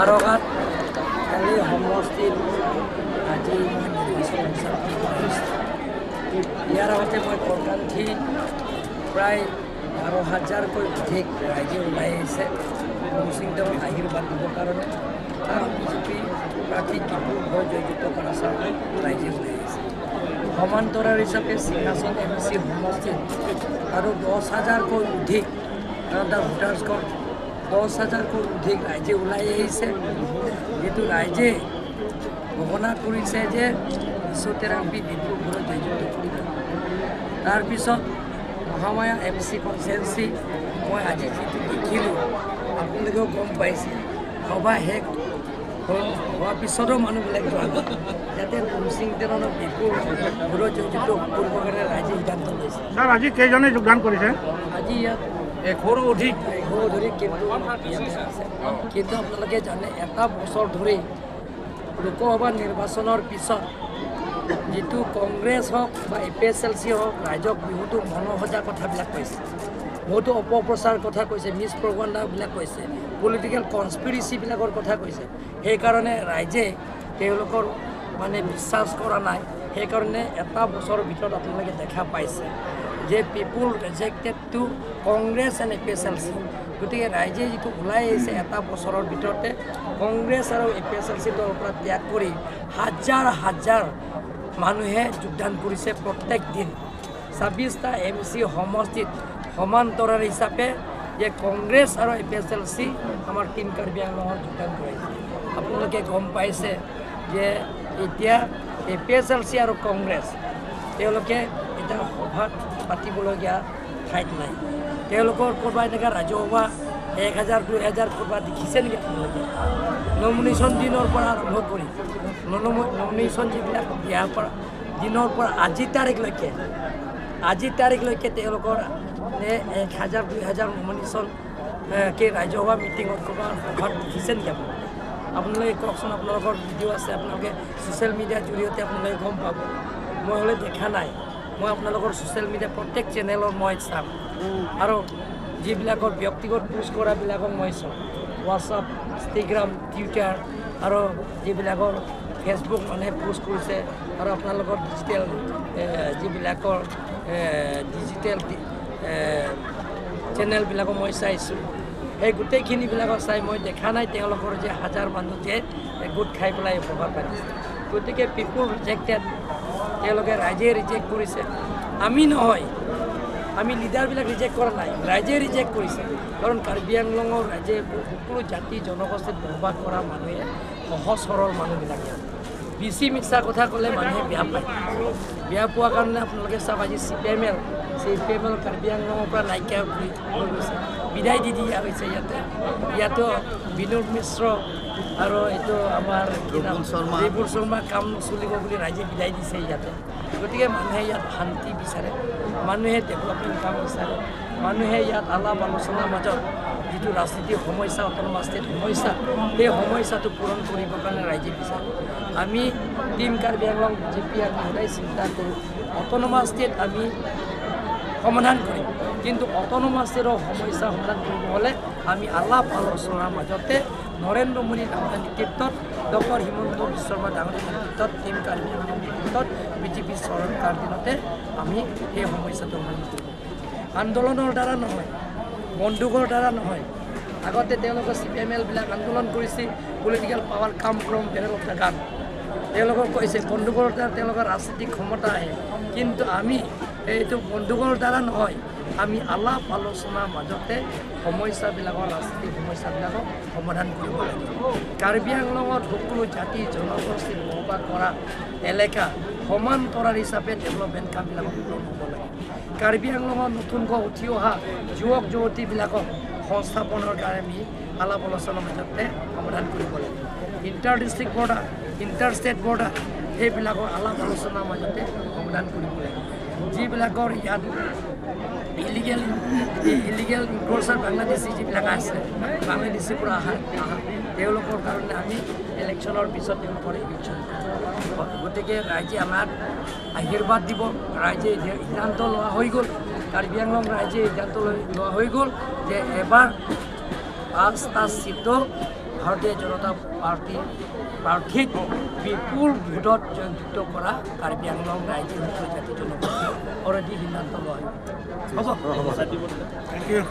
হাৰঘাট কালি সমষ্টিত আজি নিৰ্বাচন হিচাপে কৰিছে। ইয়াৰ আগতে মই কৰকান্থী প্ৰায় 12,000কৈ অধিক ৰাইজে ওলাই আহিছে মুছলিমদেৱক আশীৰ্বাদ দিবৰ কাৰণে। আৰু বিজেপি প্ৰাৰ্থী কিপুৰ ভয় জয়যুক্ত কৰা চাবলৈ ৰাইজে ওলাই আহিছে। সমান্তৰাল হিচাপে সিংহাসন MC সমষ্টিত আৰু 10,000কৈ অধিক তাৰ ভোটাৰ্ছখন 10,000কৈ অধিক ৰাইজে ওলাই আহিছে। যিটো ৰাইজে ঘোষণা কৰিছে যে বিশ্বতেৰাংপী বিপুল ভয় জয়যুক্ত কৰিব। তাৰপিছত মহামায়া MC কনষ্টিটুৱেঞ্চি মই আজি যিটো দেখিলোঁ আপোনালোকেও গম পাইছে। সভা শেষ হোৱাৰ পিছতো মানুহবিলাক যোৱা যাতে মুছলিমদেৱৰ বিপুল ভয় জয়যুক্ত কৰিবৰ কাৰণে ৰাইজে সিদ্ধান্ত লৈছে। ছাৰ আজি কেইজনে যোগদান কৰিছে? আজি ইয়াত 100ৰো অধিক কিন্তু আপোনালোকে জানে এটা বছৰ ধৰি লোকসভা নিৰ্বাচনৰ পিছত যিটো কংগ্ৰেছ হওক বা APSLC হওক ৰাইজক বহুতো মনোসজা কথাবিলাক কৈছে, বহুতো অপপ্ৰচাৰ কথা কৈছে, মিছ প্ৰপাগাণ্ডাবিলাক কৈছে, পলিটিকেল কনস্পিৰেচিবিলাকৰ কথা কৈছে। সেইকাৰণে ৰাইজে তেওঁলোকৰ মানে বিশ্বাস কৰা নাই। সেইকাৰণে এটা বছৰৰ ভিতৰত আপোনালোকে দেখা পাইছে যে people rejected to Congress and APSLC। গতিকে ৰাইজে যিটো ওলাই আহিছে এটা বছৰৰ ভিতৰতে কংগ্ৰেছ আৰু APSLC দলৰ পৰা ত্যাগ কৰি হাজাৰ হাজাৰ মানুহে যোগদান কৰিছে প্ৰত্যেক দিন। 26টা MC সমষ্টিত সমান্তৰাল হিচাপে যে কংগ্ৰেছ আৰু APSLC আমাৰ টিম কাৰ্বি আংলঙত যোগদান কৰিছে। আপোনালোকে গম পাইছে যে এতিয়া APSLC আৰু কংগ্ৰেছ তেওঁলোকে এটা সভাত পাতিবলগীয়া ঠাইত নাই। তেওঁলোকৰ ক'ৰবাত এনেকুৱা ৰাজহুৱা 1,000 2,000 ক'ৰবাত দেখিছে নেকি আপোনালোকে? নমিনেশ্যন দিনৰ পৰা আৰম্ভ কৰি নমিনেশ্যন যিবিলাক দিয়াৰ পৰা দিনৰ পৰা আজিৰ তাৰিখলৈকে তেওঁলোকৰ 1,000 2,000 নমিনেশ্যন ৰাজহুৱা মিটিঙত ক'ৰবাত সভাত দেখিছে নেকি আপোনালোকে কওকচোন। আপোনালোকৰ ভিডিঅ' আছে, আপোনালোকে ছ'চিয়েল মিডিয়াৰ জৰিয়তে আপোনালোকে গম পাব। মই হ'লে দেখা নাই। মই আপোনালোকৰ ছ'চিয়েল মিডিয়া প্ৰত্যেক চেনেলৰ মই চাম আৰু যিবিলাকৰ ব্যক্তিগত পোষ্ট কৰাবিলাকক মই চাওঁ। হোৱাটছআপ, ইনষ্টাগ্ৰাম, টুইটাৰ আৰু যিবিলাকৰ ফেচবুক মানুহে পোষ্ট কৰিছে আৰু আপোনালোকৰ যিবিলাকৰ ডিজিটেল চেনেলবিলাকো মই চাইছোঁ। সেই গোটেইখিনিবিলাকক চাই মই দেখা নাই তেওঁলোকৰ যে হাজাৰ মানুহে গোট খাই পেলাই সভা পাতিছে। গতিকে পিপুল ৰিজেক্টেড, তেওঁলোকে ৰাইজে ৰিজেক্ট কৰিছে। আমি নহয়, আমি লিডাৰবিলাক ৰিজেক্ট কৰা নাই, ৰাইজে ৰিজেক্ট কৰিছে। কাৰণ কাৰ্বি আংলঙৰ ৰাইজে সকলো জাতি জনগোষ্ঠীত বসবাস কৰা মানুহে সহজ সৰল মানুহবিলাকে বেছি মিছা কথা ক'লে মানুহে বেয়া পায়। বেয়া পোৱাৰ কাৰণে আপোনালোকে চাওক আজি CPML কাৰ্বি আংলঙৰ পৰা নাইকিয়া হৈ গৈছে, বিদায় দি দিয়া হৈছে। ইয়াতো বিনোদ মিশ্ৰ আৰু এইটো আমাৰ ৰিপুল শৰ্মা কাম নচলিব বুলি ৰাইজে বিদায় দিছে ইয়াতে। গতিকে মানুহে ইয়াত শান্তি বিচাৰে, মানুহে ডেভেলপমেণ্ট কাম বিচাৰে, মানুহে ইয়াত আলাপ আলোচনাৰ মাজত যিটো ৰাজনীতিৰ সমস্যা, অট'নমাছ ষ্টেট সমস্যা, সেই সমস্যাটো পূৰণ কৰিবৰ কাৰণে ৰাইজে বিচাৰে। আমি টিম কাৰ্বি আংলং BJP আমি সদায় চিন্তা কৰোঁ অট'নমাছ ষ্টেট আমি সমাধান কৰিম, কিন্তু অট'নমাছ ষ্টেটৰ সমস্যা সমাধান কৰিব হ'লে আমি আলাপ আলোচনাৰ মাজতে নৰেন্দ্ৰ মোদী ডাঙৰীয়াৰ নেতৃত্বত, ডক্টৰ হিমন্ত বিশ্ব শৰ্মা ডাঙৰীয়াৰ নেতৃত্বত, টিম কাৰ্বি আংলঙৰ নেতৃত্বত BJP চৰকাৰ দিনতে আমি সেই সমস্যাটো সমাধান কৰিব। আন্দোলনৰ দ্বাৰা নহয়, বন্দুকৰ দ্বাৰা নহয়। আগতে তেওঁলোকৰ CPMLবিলাক আন্দোলন কৰিছিল, পলিটিকেল পাৱাৰ কাম from barrel of the gun. তেওঁলোকক কৈছে বন্দুকৰ দ্বাৰা তেওঁলোকৰ ৰাজনীতিক ক্ষমতা আহে, কিন্তু আমি এইটো বন্দুকৰ দ্বাৰা নহয়, আমি আলাপ আলোচনাৰ মাজতে সমস্যাবিলাকৰ ৰাজনীতিক সমস্যাবিলাকক সমাধান কৰিব লাগিব। কাৰ্বি আংলঙত সকলো জাতি জনগোষ্ঠী বসবাস কৰা এলেকা সমান্তৰাল হিচাপে ডেভেলপমেণ্ট কামবিলাকক পূৰণ হ'ব লাগে। কাৰ্বি আংলঙত নতুনকৈ উঠি অহা যুৱক যুৱতীবিলাকক সংস্থাপনৰ কাৰণে আমি আলাপ আলোচনাৰ মাজতে সমাধান কৰিব লাগিব। Inter district border, inter state border সেইবিলাকৰ আলাপ আলোচনাৰ মাজতে সমাধান কৰিব লাগিব। যিবিলাকৰ ইয়াত ইলিগেল ইনক্ৰচাৰ বাংলাদেশী যিবিলাক আছে, বাংলাদেশীৰ পৰা অহা তেওঁলোকৰ কাৰণে আমি ইলেকশ্যনৰ পিছত তেওঁলোকৰ ইলেকশ্যন গতিকে ৰাইজে আমাক আশীৰ্বাদ দিব। ৰাইজে সিদ্ধান্ত লোৱা হৈ গ'ল, কাৰ্বি আংলং ৰাইজে সিদ্ধান্ত লোৱা হৈ গ'ল যে এবাৰ 5টা চিটো ভাৰতীয় জনতা পাৰ্টীৰ প্ৰাৰ্থীক বিপুল ভোটত জয়যুক্ত কৰা কাৰ্বি আংলং ৰাইজে জাতি জনগোষ্ঠী অলৰেডি সিদ্ধান্ত লয় হ'ব। Thank U.